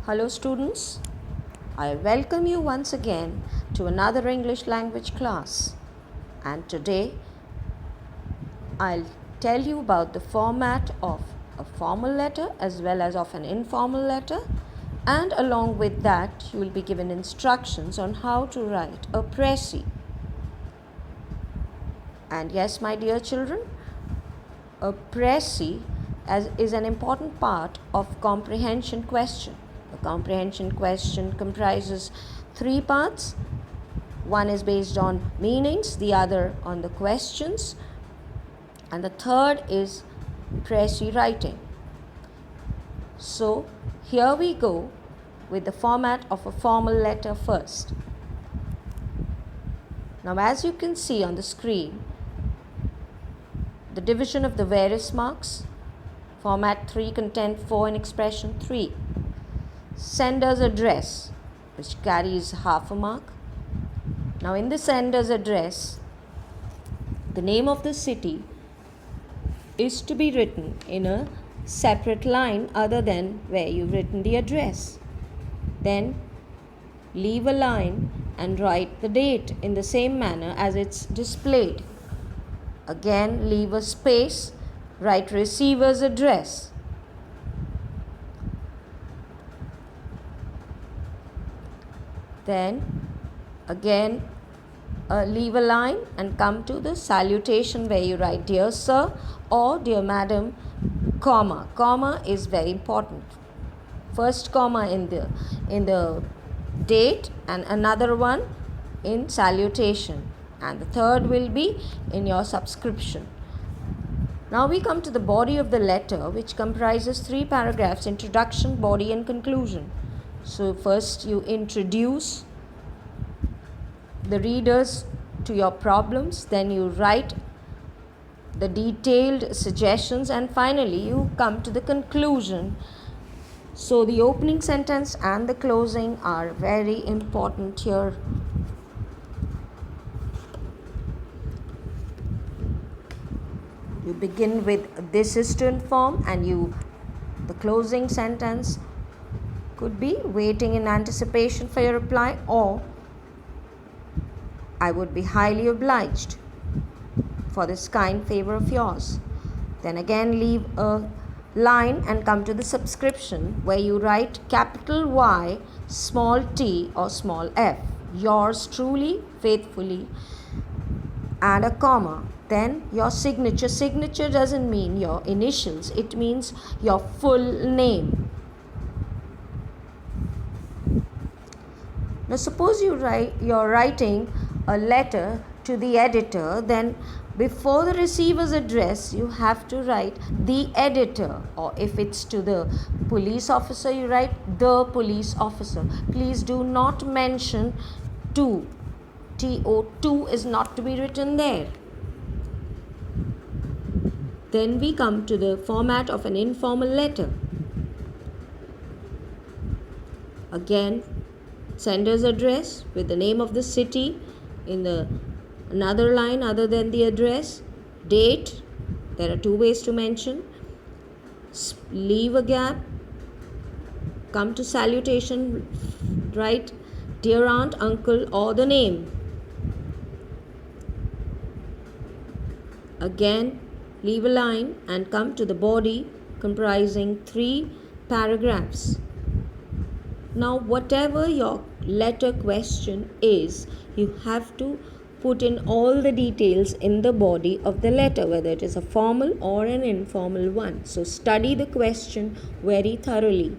Hello students, I welcome you once again to another English language class, and today I'll tell you about the format of a formal letter as well as of an informal letter, and along with that you will be given instructions on how to write a précis. And yes, my dear children, a précis is an important part of comprehension question. A comprehension question comprises three parts. One is based on meanings, the other on the questions, and the third is précis writing. So here we go with the format of a formal letter first. Now, as you can see on the screen, the division of the various marks, format 3, content 4 and expression 3. Sender's address, which carries half a mark. Now in the sender's address, the name of the city is to be written in a separate line other than where you've written the address. Then leave a line and write the date in the same manner as it's displayed. Again, leave a space, write receiver's address. Then again leave a line and come to the salutation where you write dear sir or dear madam, comma. Comma is very important. First comma in the date and another one in salutation, and the third will be in your subscription. Now we come to the body of the letter, which comprises 3 paragraphs: introduction, body and conclusion. So first you introduce the readers to your problems, then you write the detailed suggestions, and finally you come to the conclusion. So the opening sentence and the closing are very important here. You begin with "this is to inform," and the closing sentence could be "waiting in anticipation for your reply," or "I would be highly obliged for this kind favor of yours." Then again leave a line and come to the subscription where you write capital Y, small t or small f, yours truly, faithfully, and a comma. Then your signature. Signature doesn't mean your initials, it means your full name. Now suppose you're writing a letter to the editor, then before the receiver's address you have to write the editor, or if it's to the police officer you write the police officer. Please do not mention to. To is not to be written there. Then we come to the format of an informal letter. Again, sender's address with the name of the city in another line other than the address. Date, there are 2 ways to mention. Leave a gap. Come to salutation, write dear aunt, uncle, or the name. Again leave a line and come to the body comprising 3 paragraphs. Now whatever your letter question is, you have to put in all the details in the body of the letter, whether it is a formal or an informal one. So study the question very thoroughly.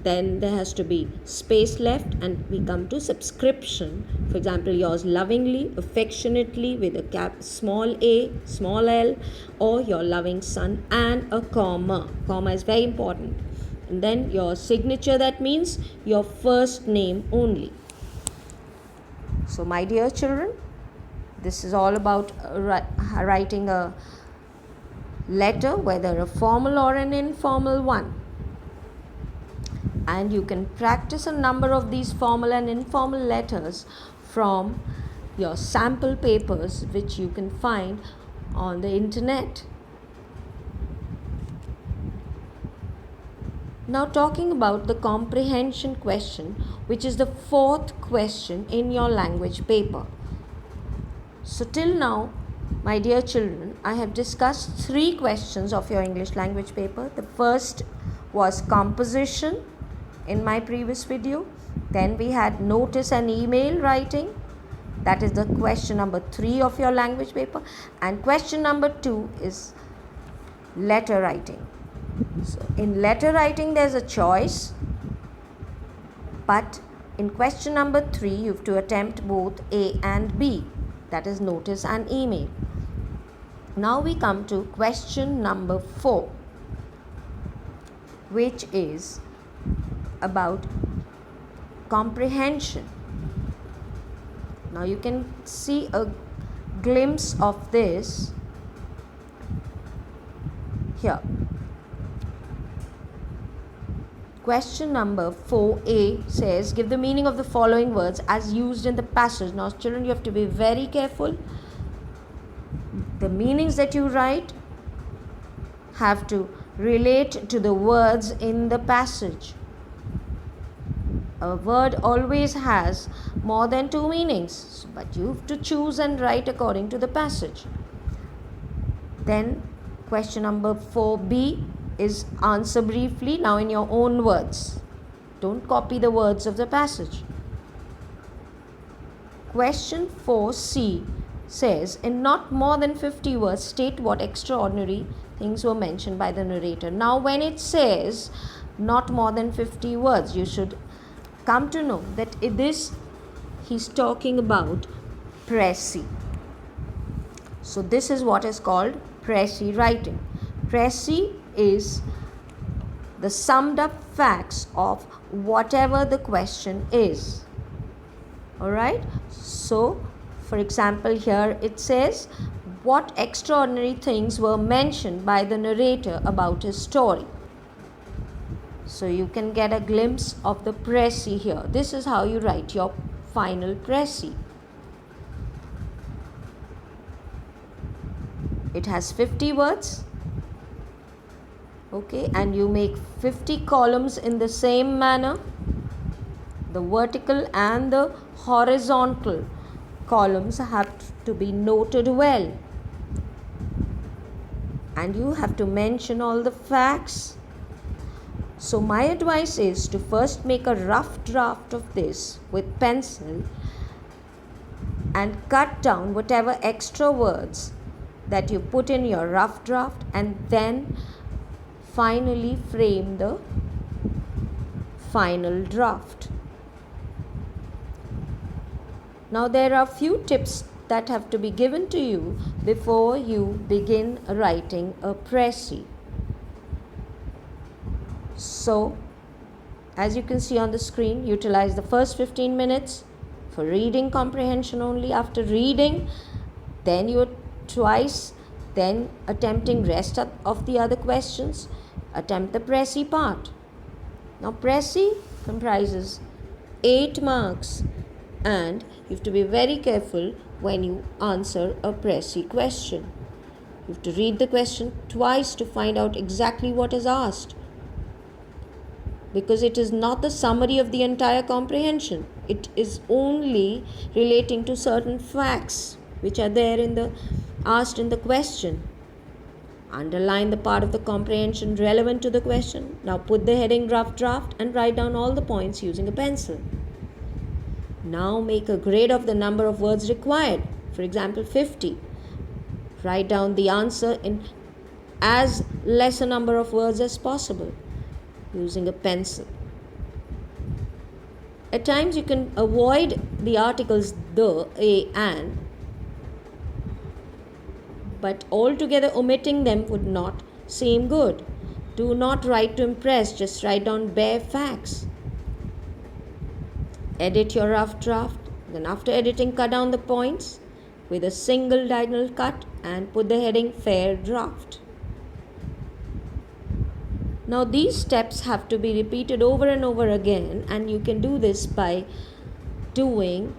Then there has to be space left, and we come to subscription. For example, yours lovingly, affectionately, with a small a, small l, or your loving son, and a comma. Comma is very important. And then your signature, that means your first name only. So my dear children, this is all about writing a letter, whether a formal or an informal one. And you can practice a number of these formal and informal letters from your sample papers, which you can find on the internet. Now, talking about the comprehension question, which is the fourth question in your language paper. So, till now, my dear children, I have discussed 3 questions of your English language paper. The first was composition in my previous video. Then we had notice and email writing. That is the question number 3 of your language paper. And question number 2 is letter writing. So in letter writing there's a choice, but in question number 3 you have to attempt both A and B, that is notice and email. Now we come to question number 4, which is about comprehension. Now you can see a glimpse of this here. Question number 4A says, give the meaning of the following words as used in the passage. Now children, you have to be very careful. The meanings that you write have to relate to the words in the passage. A word always has more than 2 meanings, but you have to choose and write according to the passage. Then question number 4B is answer briefly, now in your own words. Don't copy the words of the passage. Question 4C says, in not more than 50 words, state what extraordinary things were mentioned by the narrator. Now when it says not more than 50 words, you should come to know that he's talking about précis. So this is what is called précis writing. Précis is the summed up facts of whatever the question is. Alright, so for example here it says, what extraordinary things were mentioned by the narrator about his story. So you can get a glimpse of the précis here. This is how you write your final précis. It has 50 words. Okay, and you make 50 columns in the same manner. The vertical and the horizontal columns have to be noted well. And you have to mention all the facts. So my advice is to first make a rough draft of this with pencil and cut down whatever extra words that you put in your rough draft, and then finally frame the final draft. Now there are few tips that have to be given to you before you begin writing a précis. So as you can see on the screen, utilize the first 15 minutes for reading comprehension only. After reading, then you twice, then attempting rest of the other questions. Attempt the précis part. Now précis comprises 8 marks, and you have to be very careful when you answer a précis question. You have to read the question twice to find out exactly what is asked, because it is not the summary of the entire comprehension. It is only relating to certain facts which are there asked in the question. Underline the part of the comprehension relevant to the question. Now put the heading rough draft and write down all the points using a pencil. Now make a grade of the number of words required. For example, 50. Write down the answer in as less a number of words as possible using a pencil. At times you can avoid the articles the, a, and, but altogether omitting them would not seem good. Do not write to impress, just write down bare facts. Edit your rough draft, then after editing cut down the points with a single diagonal cut and put the heading fair draft. Now these steps have to be repeated over and over again, and you can do this by doing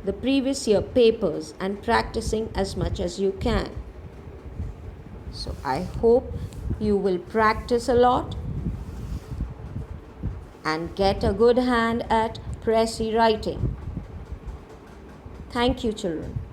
the previous year papers and practicing as much as you can. So I hope you will practice a lot and get a good hand at pressy writing. Thank you, children.